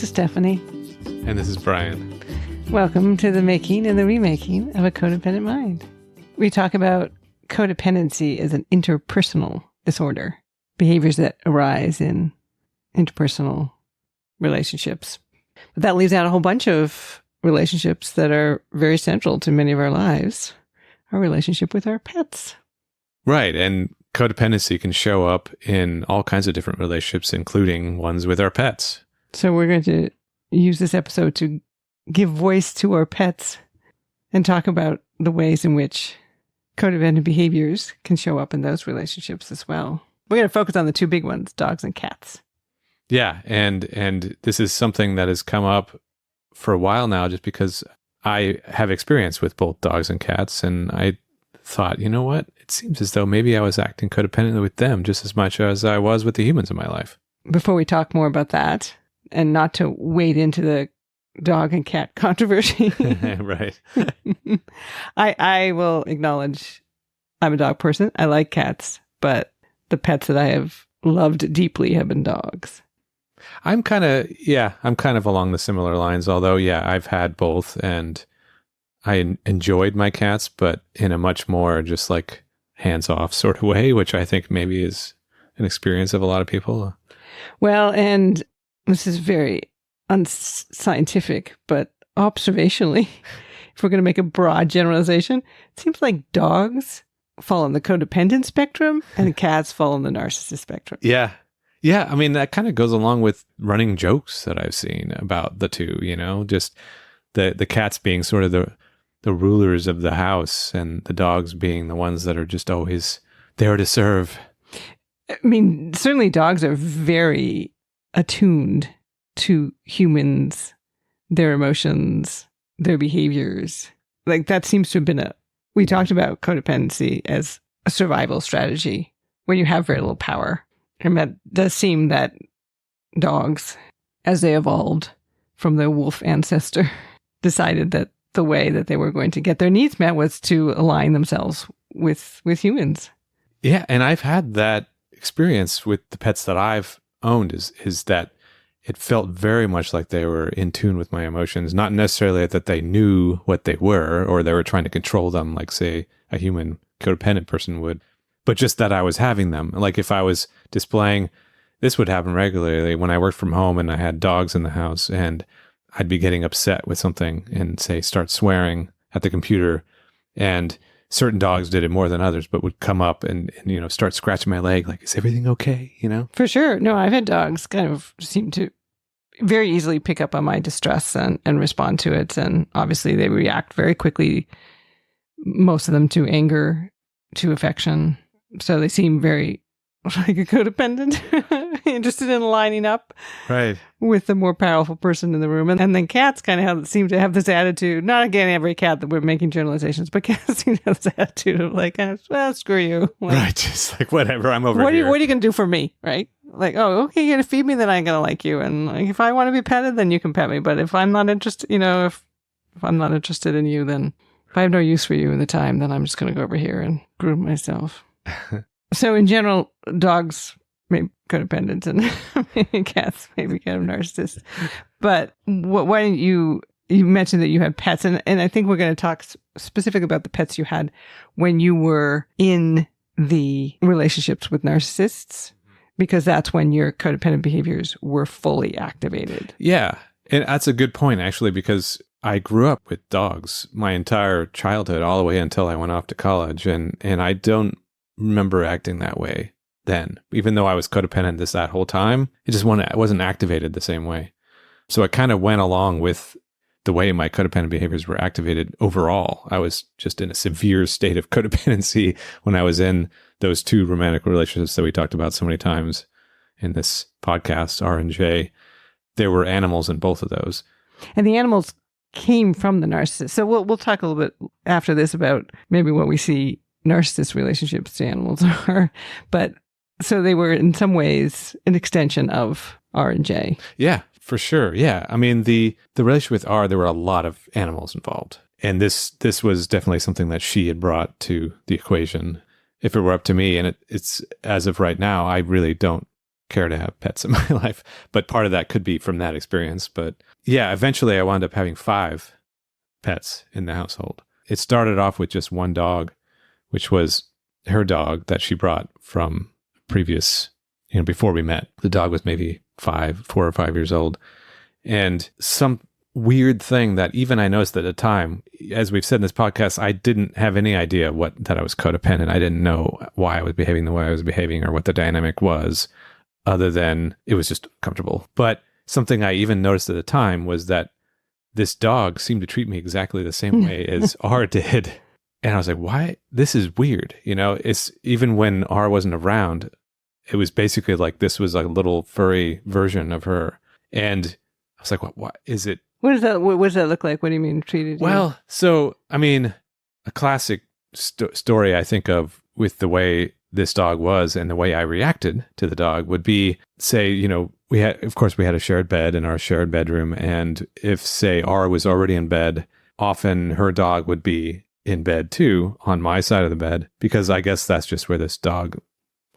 This is Stephanie. And this is Brian. Welcome to the making and the remaking of a codependent mind. We talk about codependency as an interpersonal disorder, behaviors that arise in interpersonal relationships. But that leaves out a whole bunch of relationships that are very central to many of our lives. Our relationship with our pets. Right. And codependency can show up in all kinds of different relationships, including ones with our pets. So we're going to use this episode to give voice to our pets and talk about the ways in which codependent behaviors can show up in those relationships as well. We're going to focus on the two big ones, dogs and cats. Yeah. And this is something that has come up for a while now, just because I have experience with both dogs and cats. And I thought, you know what? It seems as though maybe I was acting codependently with them just as much as I was with the humans in my life. Before we talk more about that, and not to wade into the dog and cat controversy. Right. I will acknowledge I'm a dog person. I like cats, but the pets that I have loved deeply have been dogs. I'm kind of along the similar lines, although, I've had both, and I enjoyed my cats, but in a much more just like hands-off sort of way, which I think maybe is an experience of a lot of people. Well, and this is very unscientific, but observationally, if we're going to make a broad generalization, it seems like dogs fall on the codependent spectrum and cats fall on the narcissist spectrum. Yeah. Yeah, I mean, that kind of goes along with running jokes that I've seen about the two, just the cats being sort of the rulers of the house and the dogs being the ones that are just always there to serve. I mean, certainly dogs are very attuned to humans, their emotions, their behaviors. Like that seems to have been we talked about codependency as a survival strategy when you have very little power. And that does seem that dogs, as they evolved from the wolf ancestor, decided that the way that they were going to get their needs met was to align themselves with humans. Yeah, and I've had that experience with the pets that I've owned is that it felt very much like they were in tune with my emotions, not necessarily that they knew what they were or they were trying to control them like, say, a human codependent person would. But just that I was having them. Like if I was displaying, this would happen regularly when I worked from home and I had dogs in the house, and I'd be getting upset with something and say, start swearing at the computer. And certain dogs did it more than others, but would come up and start scratching my leg. Like, is everything okay? For sure. No, I've had dogs kind of seem to very easily pick up on my distress and respond to it. And obviously they react very quickly, most of them to anger, to affection. So they seem very like a codependent, interested in lining up with the more powerful person in the room. And then cats kind of seem to have this attitude, not again every cat that we're making generalizations, but cats seem to have this attitude of like, well, screw you. Like, right. Just like, whatever, I'm over here. What are you going to do for me? Right? Like, oh, okay, you're going to feed me, then I'm going to like you. And like, if I want to be petted, then you can pet me. But if I'm not interested, if I'm not interested in you, then if I have no use for you in the time, then I'm just going to go over here and groom myself. So in general, dogs may be codependent and maybe cats maybe kind of narcissists. But why didn't you mentioned that you had pets, and I think we're going to talk specifically about the pets you had when you were in the relationships with narcissists, because that's when your codependent behaviors were fully activated. Yeah, and that's a good point, actually, because I grew up with dogs my entire childhood, all the way until I went off to college, and I don't remember acting that way then. Even though I was codependent that whole time, it wasn't activated the same way. So I kind of went along with the way my codependent behaviors were activated overall. I was just in a severe state of codependency when I was in those two romantic relationships that we talked about so many times in this podcast, R and J. There were animals in both of those. And the animals came from the narcissist. So we'll talk a little bit after this about maybe what we see narcissist relationships to animals are. But so they were in some ways an extension of R and J. Yeah, for sure. Yeah. I mean, the relationship with R, there were a lot of animals involved. And this was definitely something that she had brought to the equation. If it were up to me, and it's as of right now, I really don't care to have pets in my life. But part of that could be from that experience. But yeah, eventually I wound up having 5 pets in the household. It started off with just one dog, which was her dog that she brought from previous, before we met. The dog was maybe 4 or 5 years old. And some weird thing that even I noticed at the time, as we've said in this podcast, I didn't have any idea that I was codependent. I didn't know why I was behaving the way I was behaving or what the dynamic was, other than it was just comfortable. But something I even noticed at the time was that this dog seemed to treat me exactly the same way as R did. And I was like, why? This is weird. It's even when R wasn't around, it was basically like this was a little furry version of her. And I was like, what is it? What does that look like? What do you mean treated you? Well, so, a classic story I think of with the way this dog was and the way I reacted to the dog would be, say, we had a shared bed in our shared bedroom. And if, say, R was already in bed, often her dog would be in bed too on my side of the bed, because I guess that's just where this dog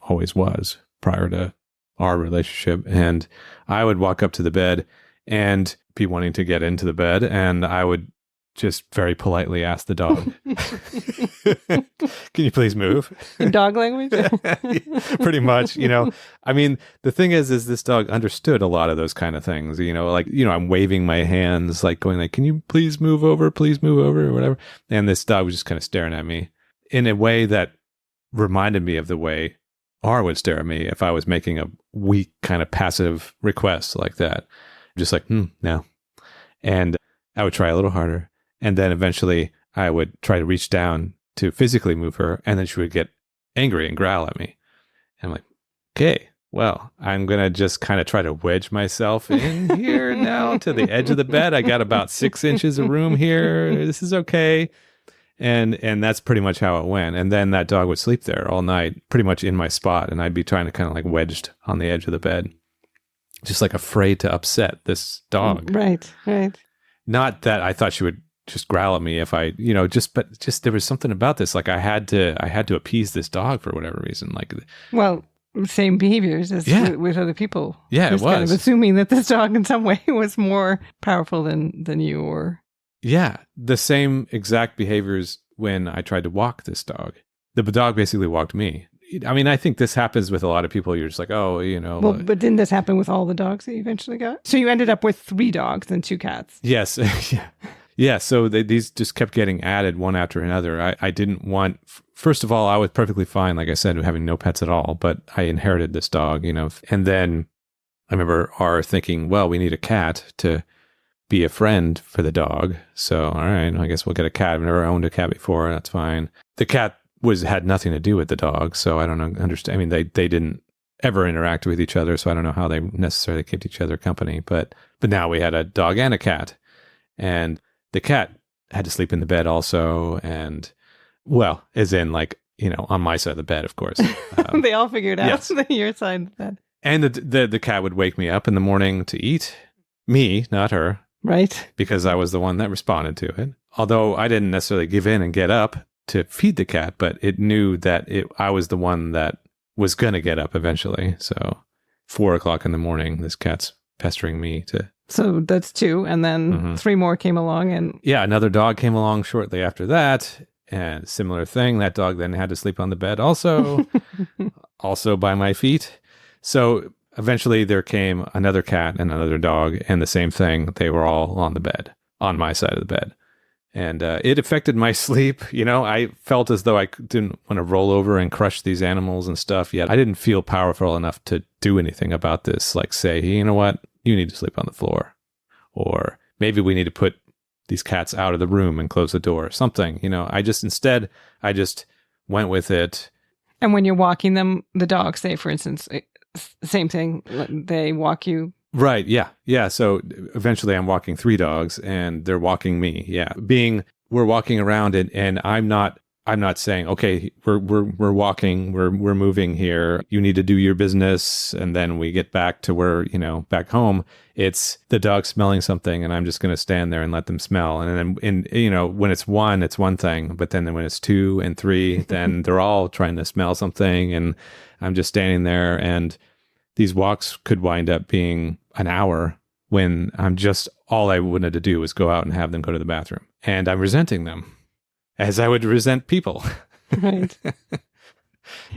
always was prior to our relationship. And I would walk up to the bed and be wanting to get into the bed, and I would just very politely ask the dog, can you please move? In dog language? Pretty much, the thing is this dog understood a lot of those kind of things, I'm waving my hands, like going like, can you please move over, or whatever. And this dog was just kind of staring at me in a way that reminded me of the way R would stare at me if I was making a weak kind of passive request like that. Just like, no. And I would try a little harder. And then eventually I would try to reach down to physically move her. And then she would get angry and growl at me. And I'm like, okay, well, I'm going to just kind of try to wedge myself in here now to the edge of the bed. I got about 6 inches of room here. This is okay. And that's pretty much how it went. And then that dog would sleep there all night, pretty much in my spot. And I'd be trying to kind of like wedged on the edge of the bed, just like afraid to upset this dog. Right. Not that I thought she would just growl at me if I, but there was something about this. Like I had to appease this dog for whatever reason. Like, well, same behaviors as with other people. Yeah, just it was. Kind of assuming that this dog in some way was more powerful than you or. Yeah, the same exact behaviors when I tried to walk this dog. The dog basically walked me. I think this happens with a lot of people. You're just like, oh, Well, but didn't this happen with all the dogs that you eventually got? So you ended up with 3 dogs and 2 cats. Yes. Yeah. So these just kept getting added one after another. I didn't want, first of all, I was perfectly fine, like I said, having no pets at all, but I inherited this dog, and then I remember R thinking, well, we need a cat to be a friend for the dog. So, all right, I guess we'll get a cat. I've never owned a cat before. That's fine. The cat had nothing to do with the dog. So I don't understand. They didn't ever interact with each other. So I don't know how they necessarily kept each other company, but now we had a dog and a cat, and the cat had to sleep in the bed also. And well, as in like, on my side of the bed, of course. They all figured out yes. Your side of the bed. And the cat would wake me up in the morning to eat me, not her. Right. Because I was the one that responded to it. Although I didn't necessarily give in and get up to feed the cat, but it knew that I was the one that was going to get up eventually. So 4:00 in the morning, this cat's pestering me to. So that's 2. And then 3 more came along. And yeah, another dog came along shortly after that. And similar thing. That dog then had to sleep on the bed also, also by my feet. So eventually there came another cat and another dog, and the same thing. They were all on the bed, on my side of the bed. And it affected my sleep. I felt as though I didn't want to roll over and crush these animals and stuff, yet I didn't feel powerful enough to do anything about this. Like say, hey, you know what? You need to sleep on the floor. Or maybe we need to put these cats out of the room and close the door or something. I just went with it. And when you're walking them, the dogs, say, for instance, same thing. They walk you. Right. Yeah. Yeah. So eventually I'm walking 3 dogs and they're walking me. Yeah. We're walking around and I'm not saying, okay, we're walking, we're moving here. You need to do your business. And then we get back to where, back home, it's the dog smelling something and I'm just going to stand there and let them smell. And then, when it's 1, it's one thing, but then when it's 2 and 3, then they're all trying to smell something and I'm just standing there and these walks could wind up being an hour when all I wanted to do was go out and have them go to the bathroom. And I'm resenting them as I would resent people. Right.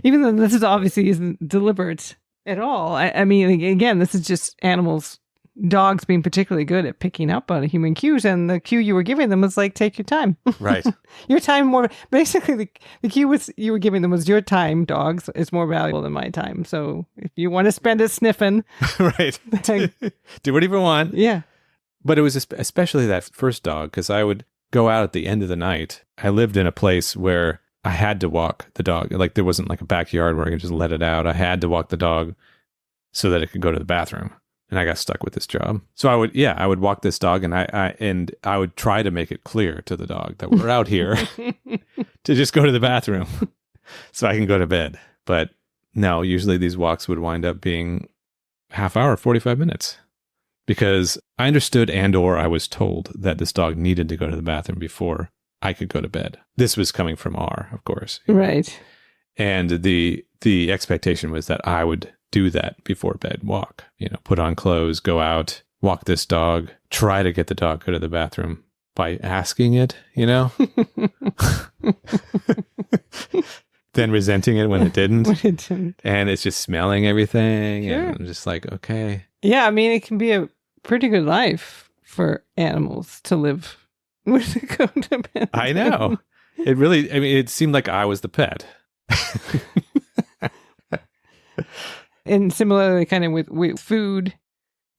Even though this is obviously isn't deliberate at all. I mean, again, this is just animals, dogs being particularly good at picking up on human cues. And the cue you were giving them was like, take your time. Right. Your time more. Basically, the cue you were giving them was your time, dogs, is more valuable than my time. So if you want to spend it sniffing. Right. Do whatever you want. Yeah. But it was especially that first dog, because I would go out at the end of the night. I lived in a place where I had to walk the dog. Like there wasn't like a backyard where I could just let it out. I had to walk the dog so that it could go to the bathroom. And I got stuck with this job. So I would walk this dog and I would try to make it clear to the dog that we're out here to just go to the bathroom so I can go to bed. But no, usually these walks would wind up being half hour, 45 minutes. Because I understood or I was told that this dog needed to go to the bathroom before I could go to bed. This was coming from R, of course. Right. And the expectation was that I would do that before bed, walk, put on clothes, go out, walk this dog, try to get the dog go to the bathroom by asking it, then resenting it when it didn't. And it's just smelling everything. Sure. And I'm just like, okay. Yeah, I mean, it can be a pretty good life for animals to live with a codependent. I know. It seemed like I was the pet. And similarly, kind of with food.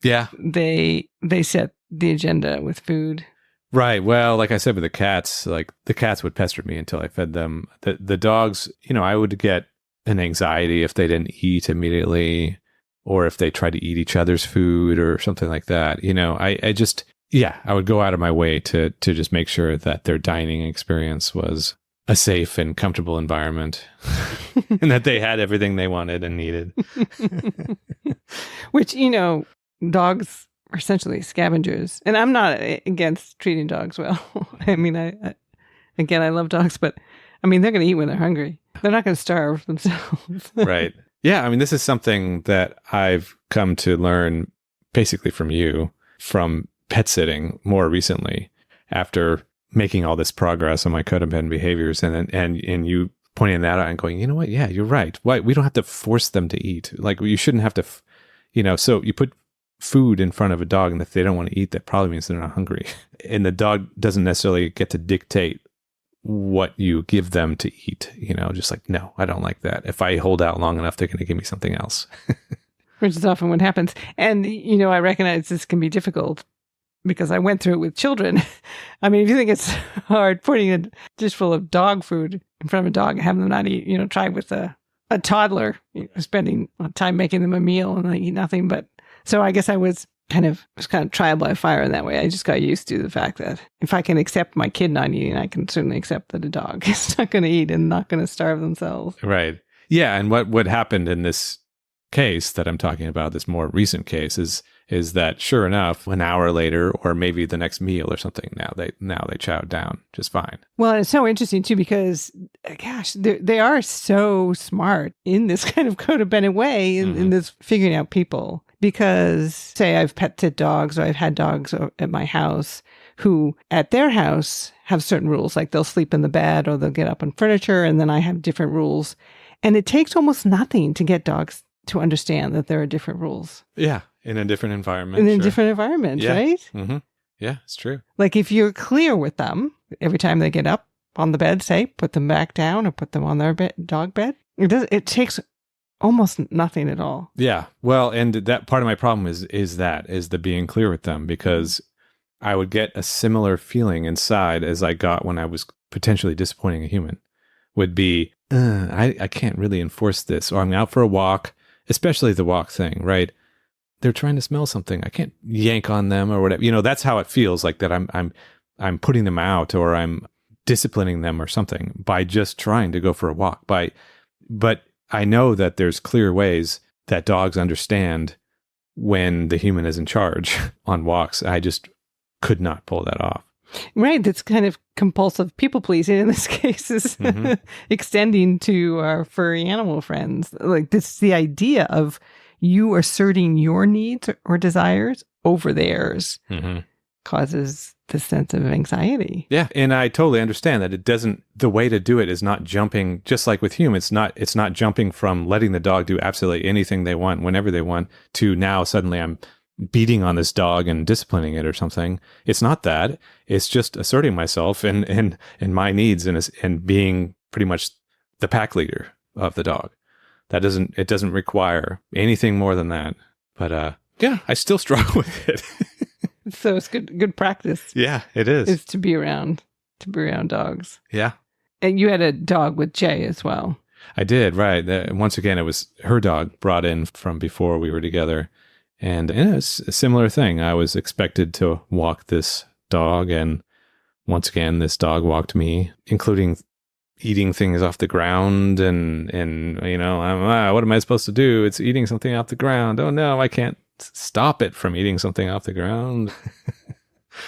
Yeah. They set the agenda with food. Right. Well, like I said with the cats, like the cats would pester me until I fed them. The dogs, I would get an anxiety if they didn't eat immediately or if they tried to eat each other's food or something like that. I would go out of my way to just make sure that their dining experience was a safe and comfortable environment and that they had everything they wanted and needed. Which, dogs are essentially scavengers. And I'm not against treating dogs well. I mean, I love dogs, but I mean, they're going to eat when they're hungry. They're not going to starve themselves. Right. Yeah. I mean, this is something that I've come to learn basically from you, from pet sitting more recently after making all this progress on my codependent behaviors and you pointing that out and going, you know what? Yeah, you're right. Why? We don't have to force them to eat. Like you shouldn't have to, so you put food in front of a dog and if they don't want to eat, that probably means they're not hungry. And the dog doesn't necessarily get to dictate what you give them to eat, just like, no, I don't like that. If I hold out long enough, they're going to give me something else. Which is often what happens. And, I recognize this can be difficult because I went through it with children. I mean, if you think it's hard putting a dish full of dog food in front of a dog and having them not eat, try with a toddler, spending time making them a meal and they eat nothing. But so I guess I was kind of trial by fire in that way. I just got used to the fact that if I can accept my kid not eating, I can certainly accept that a dog is not going to eat and not going to starve themselves. Right. Yeah. And what happened in this case that I'm talking about, this more recent case, is that sure enough, an hour later, or maybe the next meal or something, now they chowed down just fine. Well, it's so interesting too, because gosh, they are so smart in this kind of codependent way in this figuring out people. Because say I've pet dogs or I've had dogs at my house who at their house have certain rules, like they'll sleep in the bed or they'll get up on furniture, and then I have different rules. And it takes almost nothing to get dogs to understand that there are different rules. Yeah. In a different environment. In a different environment, yeah. Right? Mm-hmm. Yeah, it's true. Like if you're clear with them, every time they get up on the bed, say, put them back down or put them on their dog bed. It takes almost nothing at all. Yeah. Well, and that part of my problem is the being clear with them, because I would get a similar feeling inside as I got when I was potentially disappointing a human. Would be, I can't really enforce this, or I'm out for a walk, especially the walk thing, right? They're trying to smell something. I can't yank on them or whatever. That's how it feels, like that I'm putting them out or I'm disciplining them or something by just trying to go for a walk. But I know that there's clear ways that dogs understand when the human is in charge on walks. I just could not pull that off. Right. That's kind of compulsive people pleasing in this case is extending to our furry animal friends. Like this, the idea of you asserting your needs or desires over theirs causes this sense of anxiety. Yeah. And I totally understand that the way to do it is not jumping, just like with humans, it's not jumping from letting the dog do absolutely anything they want, whenever they want, to now suddenly I'm beating on this dog and disciplining it or something. It's not that. It's just asserting myself and my needs and being pretty much the pack leader of the dog. It doesn't require anything more than that. But yeah, I still struggle with it. So it's good practice. Yeah, it is. Is to be around dogs. Yeah. And you had a dog with Jay as well. I did, right. Once again, it was her dog brought in from before we were together. And it's a similar thing. I was expected to walk this dog, and once again, this dog walked me, including eating things off the ground, and you know, what am I supposed to do? It's eating something off the ground. Oh no, I can't stop it from eating something off the ground.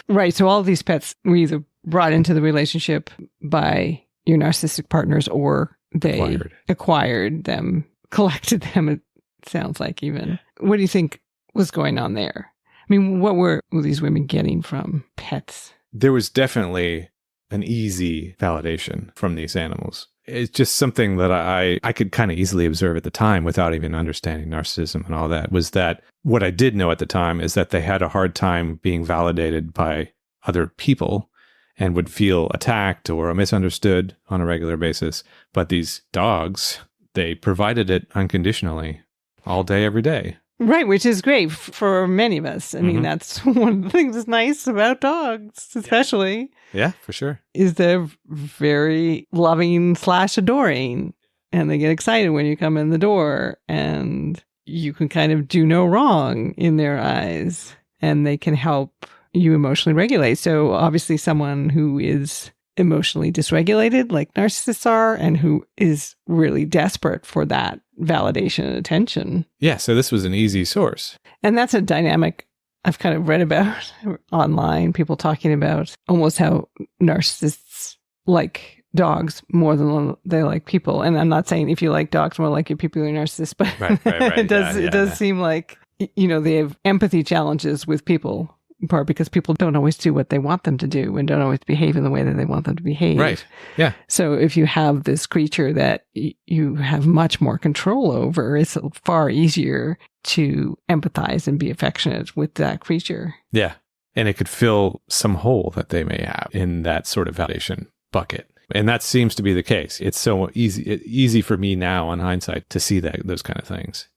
Right. So all of these pets were either brought into the relationship by your narcissistic partners, or they acquired them, collected them. It sounds like even. What do you think was going on there? I mean, what were these women getting from pets? There was definitely an easy validation from these animals. It's just something that I could kind of easily observe at the time without even understanding narcissism and all that, was that what I did know at the time is that they had a hard time being validated by other people and would feel attacked or misunderstood on a regular basis. But these dogs, they provided it unconditionally all day, every day. Right, which is great for many of us. I mean, that's one of the things that's nice about dogs, especially. Yeah, for sure. Is they're very loving / adoring. And they get excited when you come in the door. And you can kind of do no wrong in their eyes. And they can help you emotionally regulate. So obviously someone who is emotionally dysregulated, like narcissists are, and who is really desperate for that validation and attention. Yeah, so this was an easy source. And that's a dynamic I've kind of read about online, people talking about almost how narcissists like dogs more than they like people. And I'm not saying if you like dogs more like your people, you're narcissists, but right. it does seem like, you know, they have empathy challenges with people, in part because people don't always do what they want them to do and don't always behave in the way that they want them to behave. Right. Yeah. So if you have this creature that you have much more control over, it's far easier to empathize and be affectionate with that creature. Yeah. And it could fill some hole that they may have in that sort of validation bucket. And that seems to be the case. It's so easy for me now in hindsight to see those kind of things.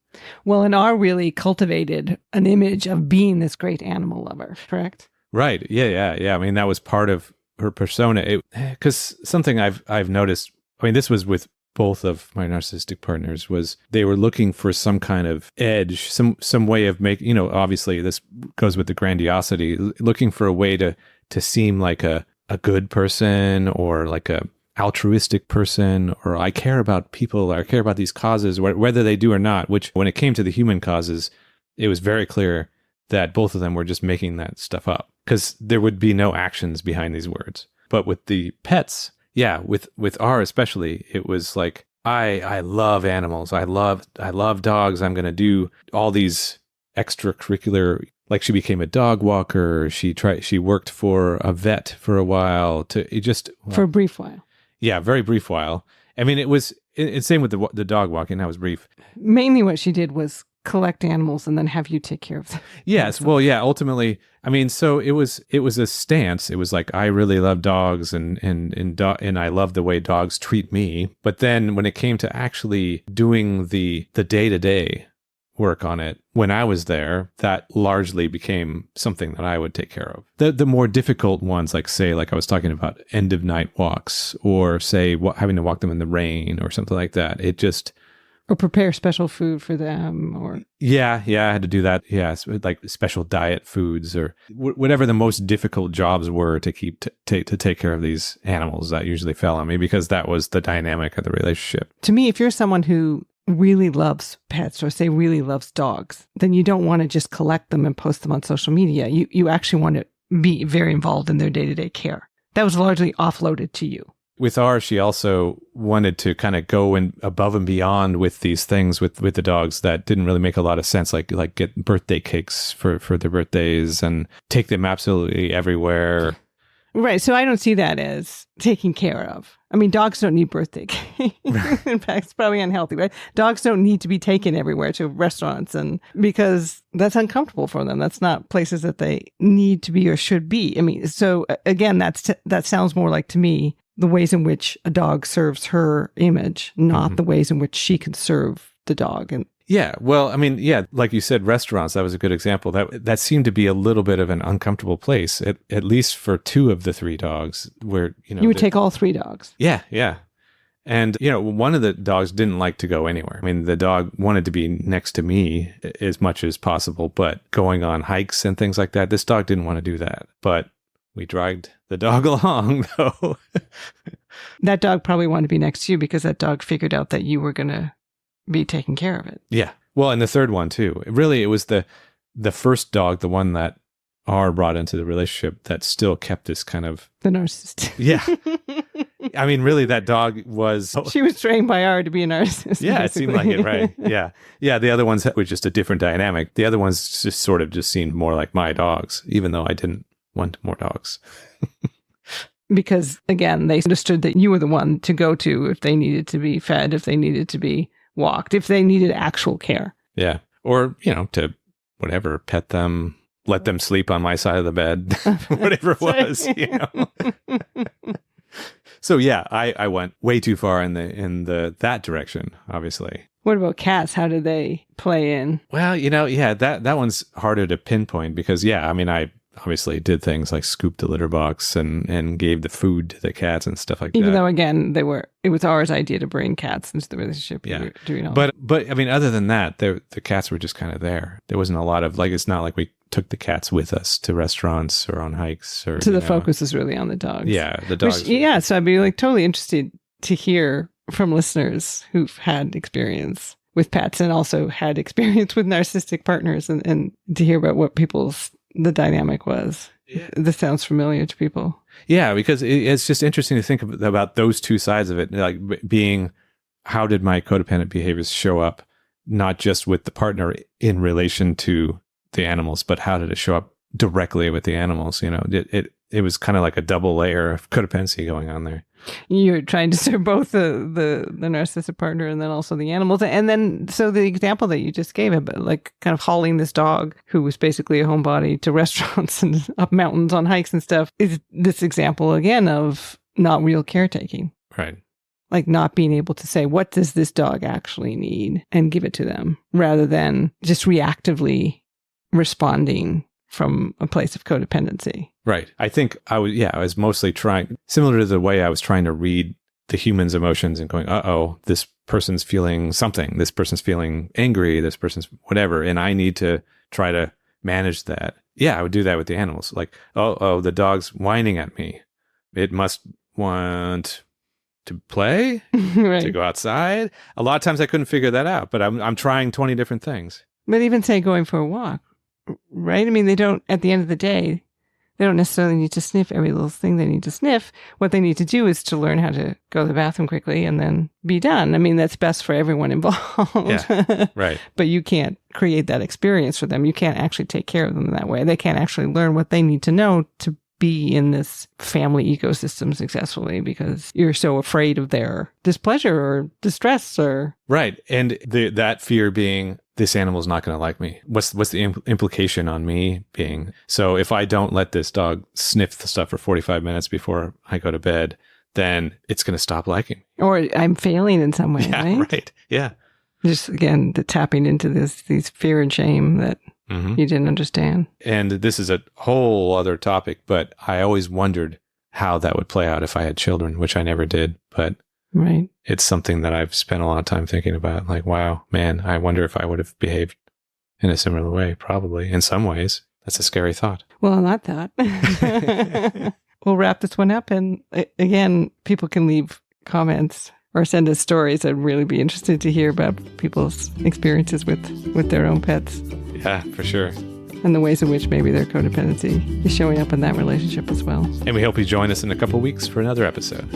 Well, and R really cultivated an image of being this great animal lover, correct? Right. Yeah. I mean, that was part of her persona. Because something I've noticed, I mean, this was with both of my narcissistic partners, was they were looking for some kind of edge, some way of making, you know, obviously this goes with the grandiosity, looking for a way to seem like a good person, or like a altruistic person, or I care about people, or I care about these causes, whether they do or not, which when it came to the human causes, it was very clear that both of them were just making that stuff up, because there would be no actions behind these words. But with the pets, yeah, with R especially, it was like, I love animals. I love dogs. I'm going to do all these extracurricular, like she became a dog walker. She worked for a vet for a while for a brief while. Yeah, very brief while. I mean, it's same with the dog walking. That was brief. Mainly what she did was collect animals and then have you take care of them. Yes. Well, yeah, ultimately, I mean, so it was a stance. It was like, I really love dogs and I love the way dogs treat me. But then when it came to actually doing the day-to-day work on it, when I was there, that largely became something that I would take care of. The more difficult ones, like I was talking about end of night walks, or say having to walk them in the rain or something like that. It just... Or prepare special food for them, or... Yeah, I had to do that. Yeah, like special diet foods, or whatever the most difficult jobs were to take care of these animals, that usually fell on me, because that was the dynamic of the relationship. To me, if you're someone who really loves pets, or say really loves dogs, then you don't want to just collect them and post them on social media. You actually want to be very involved in their day-to-day care. That was largely offloaded to you. With ours, she also wanted to kind of go above and beyond with these things with the dogs that didn't really make a lot of sense, like get birthday cakes for their birthdays and take them absolutely everywhere. Right. So I don't see that as taking care of. I mean, dogs don't need birthday cake. In fact, it's probably unhealthy, right? Dogs don't need to be taken everywhere to restaurants, and because that's uncomfortable for them. That's not places that they need to be or should be. I mean, so again, that sounds more like, to me, the ways in which a dog serves her image, not the ways in which she can serve the dog. And yeah, well, I mean, yeah, like you said, restaurants, that was a good example. That seemed to be a little bit of an uncomfortable place, at least for 2 of the 3 dogs, where, you would take all 3 dogs. Yeah, yeah. And, one of the dogs didn't like to go anywhere. I mean, the dog wanted to be next to me as much as possible, but going on hikes and things like that, this dog didn't want to do that. But we dragged the dog along, though. That dog probably wanted to be next to you because that dog figured out that you were going to be taking care of it. Yeah. Well, and the third one too. Really, it was the first dog, the one that R brought into the relationship, that still kept this kind of... The narcissist. Yeah. I mean, really, that dog was... She was trained by R to be a narcissist. Yeah, basically. it seemed like it, right? Yeah. Yeah, the other ones were just a different dynamic. The other ones just sort of just seemed more like my dogs, even though I didn't want more dogs. Because, again, they understood that you were the one to go to if they needed to be fed, if they needed to be walked, if they needed actual care. Yeah. Or, to whatever, pet them, let them sleep on my side of the bed, whatever it was, So yeah, I went way too far in that direction, obviously. What about cats? How do they play in? Well, yeah, that one's harder to pinpoint because, yeah, I mean, I obviously did things like scooped the litter box and gave the food to the cats and stuff like that. Even though, again, it was R's idea to bring cats into the relationship. Yeah. Doing all but I mean, other than that, the cats were just kind of there. There wasn't a lot of, it's not like we took the cats with us to restaurants or on hikes or... So the focus is really on the dogs. Yeah, the dogs. So I'd be totally interested to hear from listeners who've had experience with pets and also had experience with narcissistic partners and to hear about what the dynamic was. Yeah. This sounds familiar to people. Yeah, because it's just interesting to think about those two sides of it, like being, how did my codependent behaviors show up, not just with the partner in relation to the animals, but how did it show up directly with the animals? It was kind of like a double layer of codependency going on there. You're trying to serve both the narcissistic partner and then also the animals. And then, so the example that you just gave, like kind of hauling this dog who was basically a homebody to restaurants and up mountains on hikes and stuff, is this example again of not real caretaking. Right. Like not being able to say, what does this dog actually need, and give it to them rather than just reactively responding from a place of codependency. Right. I think I was mostly trying, similar to the way I was trying to read the human's emotions and going, this person's feeling something. This person's feeling angry. This person's whatever. And I need to try to manage that. Yeah, I would do that with the animals. Like, the dog's whining at me. It must want to play, right. To go outside. A lot of times I couldn't figure that out, but I'm trying 20 different things. But even say going for a walk, right? I mean, they don't, at the end of the day, they don't necessarily need to sniff every little thing they need to sniff. What they need to do is to learn how to go to the bathroom quickly and then be done. I mean, that's best for everyone involved. Yeah, right. But you can't create that experience for them. You can't actually take care of them that way. They can't actually learn what they need to know to be in this family ecosystem successfully because you're so afraid of their displeasure or distress or... Right. And that fear being, this animal's not going to like me. What's the implication on me being? So if I don't let this dog sniff the stuff for 45 minutes before I go to bed, then it's going to stop liking me. Or I'm failing in some way, yeah, right? Yeah. Just, again, tapping into these fear and shame that you didn't understand. And this is a whole other topic, but I always wondered how that would play out if I had children, which I never did. But right. It's something that I've spent a lot of time thinking about. Like, wow, man, I wonder if I would have behaved in a similar way, probably. In some ways, that's a scary thought. Well, not that. We'll wrap this one up. And again, people can leave comments or send us stories. I'd really be interested to hear about people's experiences with their own pets. Yeah, for sure. and the ways in which maybe their codependency is showing up in that relationship as well. And we hope you join us in a couple weeks for another episode.